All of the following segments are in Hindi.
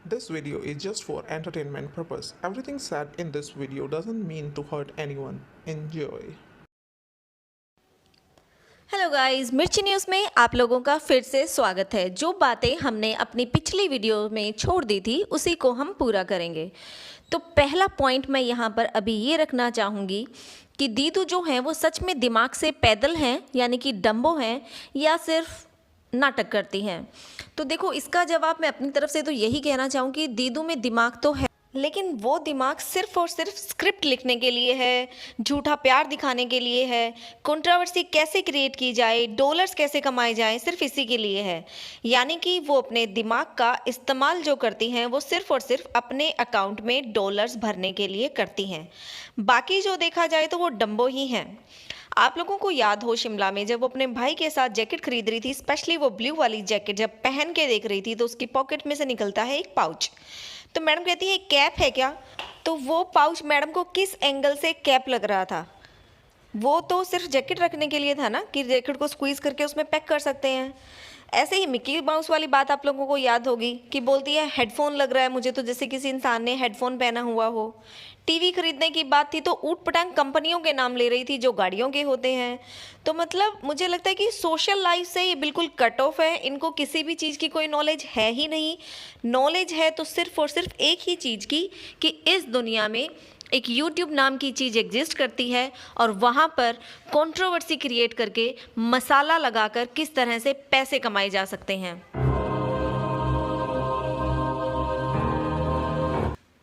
This video is just for entertainment purpose. Everything said in this video doesn't mean to hurt anyone. Enjoy. Hello guys, मिर्ची न्यूज़ में आप लोगों का फिर से स्वागत है। जो बातें हमने अपनी पिछली वीडियो में छोड़ दी थी उसी को हम पूरा करेंगे। तो पहला पॉइंट मैं यहाँ पर अभी ये रखना चाहूँगी कि दीदू जो हैं वो सच में दिमाग से पैदल हैं, यानी कि डम्बो हैं, या सिर्फ नाटक करती हैं। तो देखो, इसका जवाब मैं अपनी तरफ से तो यही कहना चाहूँगी, दीदू में दिमाग तो है, लेकिन वो दिमाग सिर्फ और सिर्फ स्क्रिप्ट लिखने के लिए है, झूठा प्यार दिखाने के लिए है, कंट्रोवर्सी कैसे क्रिएट की जाए, डॉलर्स कैसे कमाए जाएं, सिर्फ इसी के लिए है। यानी कि वो अपने दिमाग का इस्तेमाल जो करती हैं वो सिर्फ और सिर्फ अपने अकाउंट में डॉलर्स भरने के लिए करती हैं। बाकी जो देखा जाए तो वो डम्बो ही हैं। आप लोगों को याद हो, शिमला में जब वो अपने भाई के साथ जैकेट खरीद रही थी, स्पेशली वो ब्लू वाली जैकेट जब पहन के देख रही थी तो उसकी पॉकेट में से निकलता है एक पाउच। तो मैडम कहती है कैप है क्या? तो वो पाउच मैडम को किस एंगल से कैप लग रहा था? वो तो सिर्फ जैकेट रखने के लिए था ना, कि जैकेट को स्क्वीज़ करके उसमें पैक कर सकते हैं। ऐसे ही मिक्की माउस वाली बात आप लोगों को याद होगी कि बोलती है हेडफोन लग रहा है मुझे, तो जैसे किसी इंसान ने हेडफोन पहना हुआ हो। टीवी खरीदने की बात थी तो ऊट पटांग कंपनियों के नाम ले रही थी जो गाड़ियों के होते हैं। तो मतलब मुझे लगता है कि सोशल लाइफ से ये बिल्कुल कट ऑफ है, इनको किसी भी चीज़ की कोई नॉलेज है ही नहीं। नॉलेज है तो सिर्फ और सिर्फ एक ही चीज़ की, कि इस दुनिया में एक YouTube नाम की चीज़ एग्जिस्ट करती है और वहाँ पर कंट्रोवर्सी क्रिएट करके मसाला लगाकर किस तरह से पैसे कमाए जा सकते हैं।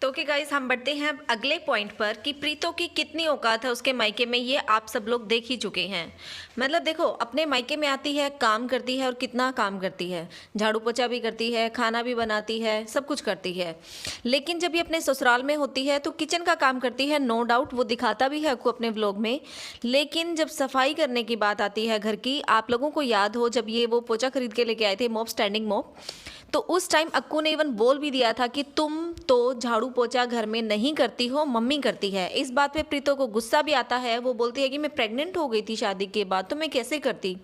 तो ओके गाइस, हम बढ़ते हैं अब अगले पॉइंट पर कि प्रीतो की कितनी औकात है उसके मायके में, ये आप सब लोग देख ही चुके हैं। मतलब देखो, अपने मायके में आती है, काम करती है, और कितना काम करती है, झाड़ू पोछा भी करती है, खाना भी बनाती है, सब कुछ करती है। लेकिन जब ये अपने ससुराल में होती है तो किचन का काम करती है, नो डाउट, वो दिखाता भी है आपको अपने व्लॉग में। लेकिन जब सफाई करने की बात आती है घर की, आप लोगों को याद हो जब ये वो पोछा खरीद के लेके आए थे, मॉप, स्टैंडिंग मॉप, तो उस टाइम अक्कू ने इवन बोल भी दिया था कि तुम तो झाड़ू पोछा घर में नहीं करती हो, मम्मी करती है। इस बात पे प्रीतो को गुस्सा भी आता है। वो बोलती है कि मैं प्रेग्नेंट हो गई थी शादी के बाद, तो मैं कैसे करती,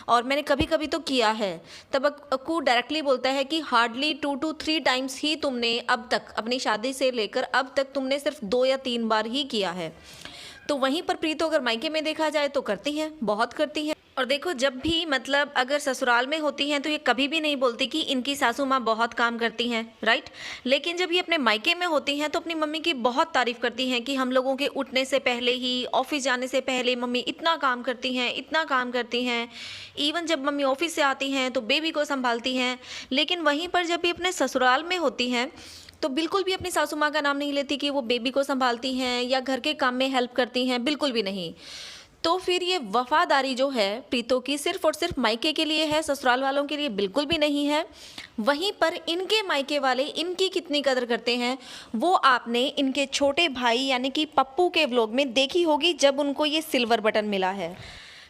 और मैंने कभी कभी तो किया है। तब अक्कू डायरेक्टली बोलता है कि हार्डली 2 to 3 टाइम्स ही तुमने अब तक, अपनी शादी से लेकर अब तक तुमने सिर्फ 2 या 3 बार ही किया है। तो वहीं पर प्रीतो अगर मायके में देखा जाए तो करती हैं, बहुत करती हैं। और देखो, जब भी मतलब अगर ससुराल में होती हैं तो ये कभी भी नहीं बोलती कि इनकी सासू माँ बहुत काम करती हैं, राइट। लेकिन जब ये अपने मायके में होती हैं तो अपनी मम्मी की बहुत तारीफ करती हैं कि हम लोगों के उठने से पहले ही, ऑफिस जाने से पहले मम्मी इतना काम करती हैं, इतना काम करती हैं। इवन जब मम्मी ऑफिस से आती हैं तो बेबी को संभालती हैं। लेकिन वहीं पर जब ये अपने ससुराल में होती हैं तो बिल्कुल भी अपनी सासू माँ का नाम नहीं लेती कि वो बेबी को संभालती हैं या घर के काम में हेल्प करती हैं, बिल्कुल भी नहीं। तो फिर ये वफादारी जो है प्रीतो की सिर्फ और सिर्फ मायके के लिए है, ससुराल वालों के लिए बिल्कुल भी नहीं है। वहीं पर इनके मायके वाले इनकी कितनी कदर करते हैं वो आपने इनके छोटे भाई यानी कि पप्पू के व्लॉग में देखी होगी, जब उनको ये सिल्वर बटन मिला है।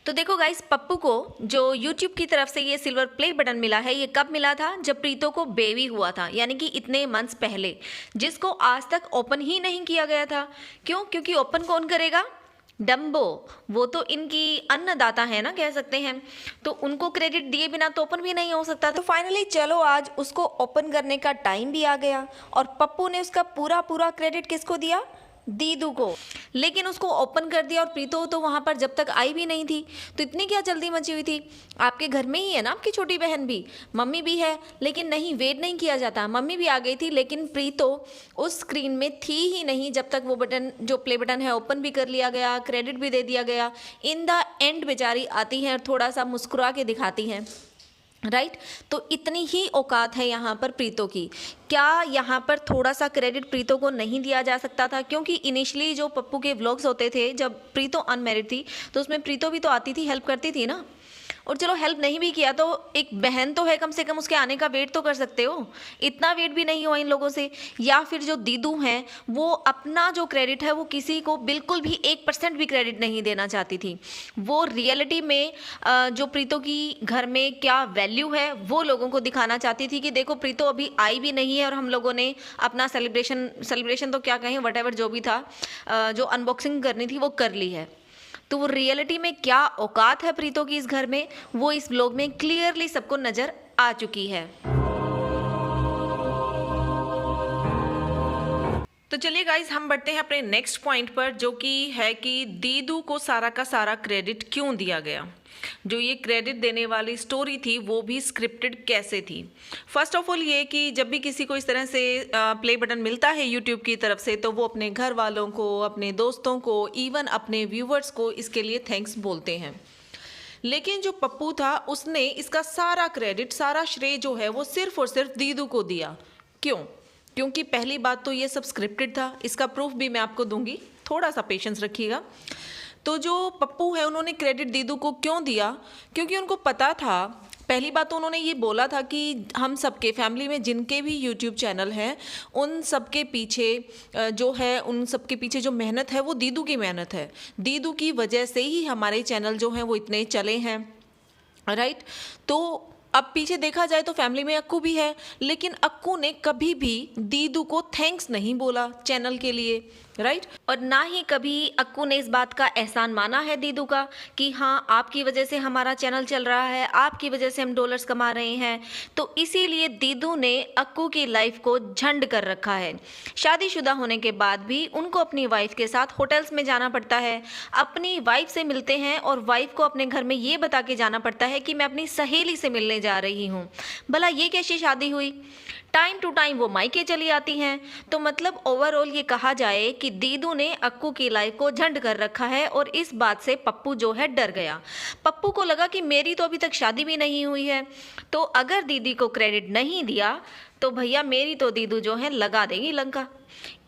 तो देखो गाइस, पप्पू को जो YouTube की तरफ से ये सिल्वर प्ले बटन मिला है, ये कब मिला था? जब प्रीतो को बेबी हुआ था, यानी कि इतने मंथ्स पहले, जिसको आज तक ओपन ही नहीं किया गया था। क्यों? क्योंकि ओपन कौन करेगा? डम्बो। वो तो इनकी अन्नदाता है ना, कह सकते हैं। तो उनको क्रेडिट दिए बिना तो ओपन भी नहीं हो सकता। तो फाइनली चलो, आज उसको ओपन करने का टाइम भी आ गया और पप्पू ने उसका पूरा पूरा क्रेडिट किसको दिया? दीदू को। लेकिन उसको ओपन कर दिया और प्रीतो तो वहाँ पर जब तक आई भी नहीं थी। तो इतनी क्या जल्दी मची हुई थी? आपके घर में ही है ना आपकी छोटी बहन भी, मम्मी भी है, लेकिन नहीं, वेट नहीं किया जाता। मम्मी भी आ गई थी लेकिन प्रीतो उस स्क्रीन में थी ही नहीं जब तक वो बटन, जो प्ले बटन है, ओपन भी कर लिया गया, क्रेडिट भी दे दिया गया। इन द एंड बेचारी आती हैं और थोड़ा सा मुस्कुरा के दिखाती हैं, राइट। तो इतनी ही औकात है यहाँ पर प्रीतो की। क्या यहाँ पर थोड़ा सा क्रेडिट प्रीतो को नहीं दिया जा सकता था? क्योंकि इनिशियली जो पप्पू के व्लॉग्स होते थे जब प्रीतो अनमैरिड थी तो उसमें प्रीतो भी तो आती थी, हेल्प करती थी ना। और चलो हेल्प नहीं भी किया तो एक बहन तो है, कम से कम उसके आने का वेट तो कर सकते हो। इतना वेट भी नहीं हुआ इन लोगों से। या फिर जो दीदू हैं वो अपना जो क्रेडिट है वो किसी को बिल्कुल भी 1% भी क्रेडिट नहीं देना चाहती थी। वो रियलिटी में जो प्रीतो की घर में क्या वैल्यू है वो लोगों को दिखाना चाहती थी कि देखो, प्रीतो अभी आई भी नहीं है और हम लोगों ने अपना सेलिब्रेशन तो क्या कहें, वट जो भी था, जो अनबॉक्सिंग करनी थी वो कर ली है। तो वो रियलिटी में क्या औकात है प्रीतो की इस घर में, वो इस व्लॉग में क्लियरली सबको नजर आ चुकी है। तो चलिए गाइज हम बढ़ते हैं अपने नेक्स्ट पॉइंट पर, जो कि है कि दीदू को सारा का सारा क्रेडिट क्यों दिया गया। जो ये क्रेडिट देने वाली स्टोरी थी वो भी स्क्रिप्टेड कैसे थी। फर्स्ट ऑफ ऑल ये कि जब भी किसी को इस तरह से प्ले बटन मिलता है यूट्यूब की तरफ से, तो वो अपने घर वालों को, अपने दोस्तों को, इवन अपने व्यूवर्स को इसके लिए थैंक्स बोलते हैं। लेकिन जो पप्पू था उसने इसका सारा क्रेडिट, सारा श्रेय जो है वो सिर्फ और सिर्फ दीदू को दिया। क्यों? क्योंकि पहली बात तो ये सब स्क्रिप्टेड था। इसका प्रूफ भी मैं आपको दूंगी, थोड़ा सा पेशेंस रखिएगा। तो जो पप्पू है उन्होंने क्रेडिट दीदू को क्यों दिया? क्योंकि उनको पता था, पहली बात तो उन्होंने ये बोला था कि हम सबके फैमिली में जिनके भी यूट्यूब चैनल हैं उन सबके पीछे जो है, उन सबके पीछे जो मेहनत है वो दीदू की मेहनत है। दीदू की वजह से ही हमारे चैनल जो हैं वो इतने चले हैं, राइट। तो अब पीछे देखा जाए तो फैमिली में अक्कू भी है, लेकिन अक्कू ने कभी भी दीदू को थैंक्स नहीं बोला चैनल के लिए, राइट। और ना ही कभी अक्कू ने इस बात का एहसान माना है दीदू का कि हाँ आपकी वजह से हमारा चैनल चल रहा है, आपकी वजह से हम डॉलर्स कमा रहे हैं। तो इसीलिए दीदू ने अक्कू की लाइफ को झंड कर रखा है। शादीशुदा होने के बाद भी उनको अपनी वाइफ के साथ होटल्स में जाना पड़ता है, अपनी वाइफ से मिलते हैं और वाइफ को अपने घर में ये बता के जाना पड़ता है कि मैं अपनी सहेली से मिलने जा रही हूँ। भला ये कैसी शादी हुई? टाइम टू टाइम वो मायके चली आती हैं। तो मतलब ओवरऑल ये कहा जाए कि दीदू ने अक्कू की लाइफ को झंड कर रखा है, और इस बात से पप्पू जो है डर गया। पप्पू को लगा कि मेरी तो अभी तक शादी भी नहीं हुई है, तो अगर दीदी को क्रेडिट नहीं दिया तो भैया मेरी तो दीदू जो है लगा देगी लंका।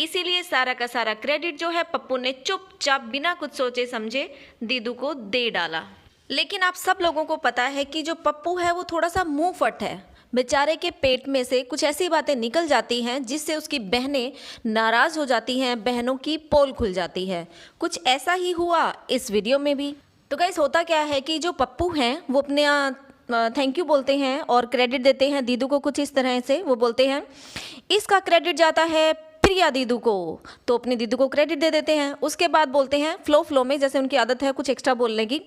इसीलिए सारा का सारा क्रेडिट जो है पप्पू ने चुपचाप बिना कुछ सोचे समझे दीदू को दे डाला। लेकिन आप सब लोगों को पता है कि जो पप्पू है वो थोड़ा सा मुंह फट है। बेचारे के पेट में से कुछ ऐसी बातें निकल जाती हैं जिससे उसकी बहनें नाराज़ हो जाती हैं, बहनों की पोल खुल जाती है। कुछ ऐसा ही हुआ इस वीडियो में भी। तो गाइस होता क्या है कि जो पप्पू हैं वो अपने थैंक यू बोलते हैं और क्रेडिट देते हैं दीदू को कुछ इस तरह से। वो बोलते हैं इसका क्रेडिट जाता है प्रिया दीदू को, तो अपनी दीदू को क्रेडिट दे देते हैं। उसके बाद बोलते हैं फ्लो में, जैसे उनकी आदत है कुछ एक्स्ट्रा बोलने की।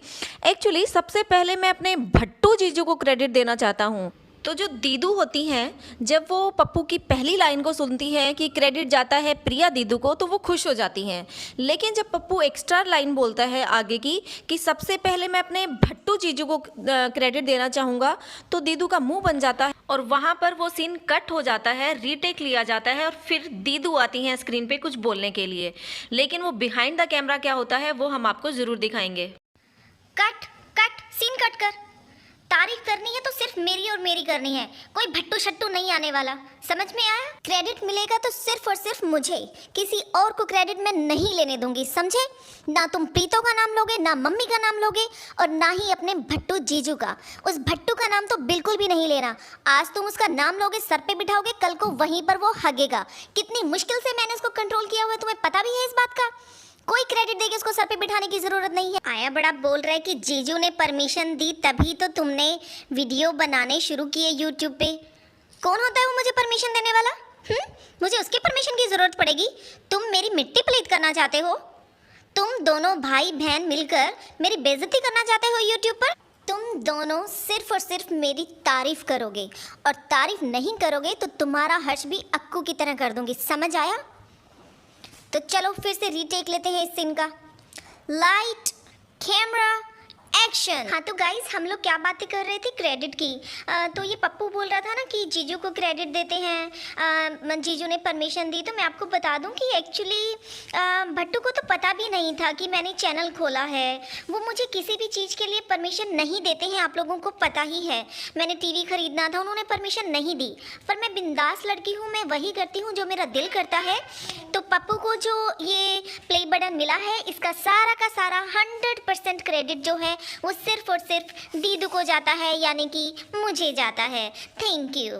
एक्चुअली सबसे पहले मैं अपने भट्टू जीजू को क्रेडिट देना चाहता हूँ। तो जो दीदू होती हैं, जब वो पप्पू की पहली लाइन को सुनती हैं कि क्रेडिट जाता है प्रिया दीदू को, तो वो खुश हो जाती हैं। लेकिन जब पप्पू एक्स्ट्रा लाइन बोलता है आगे की कि सबसे पहले मैं अपने भट्टू जीजू को क्रेडिट देना चाहूँगा, तो दीदू का मुंह बन जाता है और वहाँ पर वो सीन कट हो जाता है, रीटेक लिया जाता है और फिर दीदू आती हैं स्क्रीन पे कुछ बोलने के लिए। लेकिन वो बिहाइंड द कैमरा क्या होता है वो हम आपको ज़रूर दिखाएंगे। कट कट सीन कट कर। तारीफ करनी है तो सिर्फ मेरी और मेरी करनी है, कोई भट्टू शट्टू नहीं आने वाला। समझ में आया? क्रेडिट मिलेगा तो सिर्फ और सिर्फ मुझे, किसी और को क्रेडिट मैं नहीं लेने दूंगी, समझे? ना तुम प्रीतो का नाम लोगे, ना मम्मी का नाम लोगे, और ना ही अपने भट्टू जीजू का। उस भट्टू का नाम तो बिल्कुल भी नहीं लेना। आज तुम उसका नाम लोगे, सर पे बिठाओगे, कल को वहीं पर वो हगेगा। कितनी मुश्किल से मैंने उसको कंट्रोल किया हुआ है, तुम्हें पता भी है इस बात का। कोई क्रेडिट देके उसको सर पे बिठाने की जरूरत नहीं है। आया बड़ा बोल रहा है कि जीजू ने परमिशन दी तभी तो तुमने वीडियो बनाने शुरू किए यूट्यूब पे। कौन होता है वो मुझे परमिशन देने वाला? मुझे उसकी परमिशन की जरूरत पड़ेगी? तुम मेरी मिट्टी प्लीत करना चाहते हो? तुम दोनों भाई बहन मिलकर मेरी बेइज्जती करना चाहते हो यूट्यूब पर? तुम दोनों सिर्फ और सिर्फ मेरी तारीफ करोगे, और तारीफ नहीं करोगे तो तुम्हारा हर्ष भी अक्कू की तरह कर दूंगी। समझ आया? तो चलो फिर से रीटेक लेते हैं इस सीन का। Light camera action. हाँ तो गाइस हम लोग क्या बातें कर रहे थे क्रेडिट की। तो ये पप्पू बोल रहा था ना कि जीजू को क्रेडिट देते हैं, जीजू ने परमिशन दी। तो मैं आपको बता दूं कि एक्चुअली भट्टू को तो पता भी नहीं था कि मैंने चैनल खोला है। वो मुझे किसी भी चीज़ के लिए परमिशन नहीं देते हैं, आप लोगों को पता ही है। मैंने टीवी खरीदना था, उन्होंने परमिशन नहीं दी, पर मैं बिंदास लड़की हूँ, मैं वही करती हूँ जो मेरा दिल करता है। तो पप्पू को जो ये प्ले बटन मिला है, इसका सारा का सारा 100% क्रेडिट जो है वो सिर्फ और सिर्फ दीदू को जाता है, यानी कि मुझे जाता है। Thank you.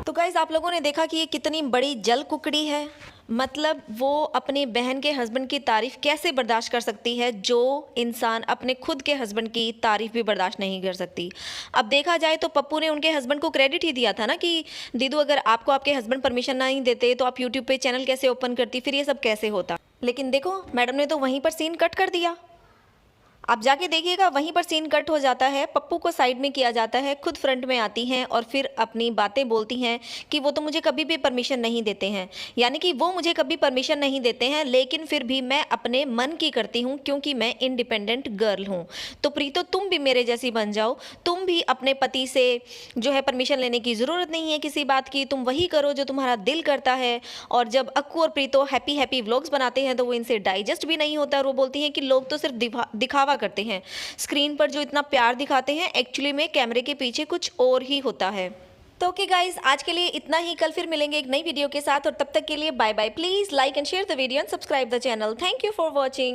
तो गाइज आप लोगों ने देखा कि ये कितनी बड़ी जल कुकड़ी है। मतलब वो अपनी बहन के हस्बैंड की तारीफ कैसे बर्दाश्त कर सकती है, जो इंसान अपने खुद के हस्बैंड की तारीफ भी बर्दाश्त नहीं कर सकती। अब देखा जाए तो पप्पू ने उनके हस्बैंड को क्रेडिट ही दिया था ना कि दीदू अगर आपको आपके हस्बैंड परमिशन नहीं देते तो आप यूट्यूब पे चैनल कैसे ओपन करती, फिर ये सब कैसे होता। लेकिन देखो मैडम ने तो वहीं पर सीन कट कर दिया। आप जाके देखिएगा, वहीं पर सीन कट हो जाता है, पप्पू को साइड में किया जाता है, खुद फ्रंट में आती हैं और फिर अपनी बातें बोलती हैं कि वो तो मुझे कभी भी परमिशन नहीं देते हैं, यानी कि वो मुझे कभी परमिशन नहीं देते हैं, लेकिन फिर भी मैं अपने मन की करती हूँ क्योंकि मैं इंडिपेंडेंट गर्ल हूँ। तो प्रीतो, तुम भी मेरे जैसी बन जाओ, तुम भी अपने पति से जो है परमिशन लेने की ज़रूरत नहीं है किसी बात की, तुम वही करो जो तुम्हारा दिल करता है। और जब अक्कू और प्रीतो हैप्पी हैप्पी व्लॉग्स बनाते हैं तो वो इनसे डाइजेस्ट भी नहीं होता और वो बोलती हैं कि लोग तो सिर्फ दिखावा करते हैं, स्क्रीन पर जो इतना प्यार दिखाते हैं एक्चुअली में कैमरे के पीछे कुछ और ही होता है। तो ओके गाइज, आज के लिए इतना ही। कल फिर मिलेंगे एक नई वीडियो के साथ और तब तक के लिए bye bye. Please like and share the video and subscribe the channel. Thank you for watching.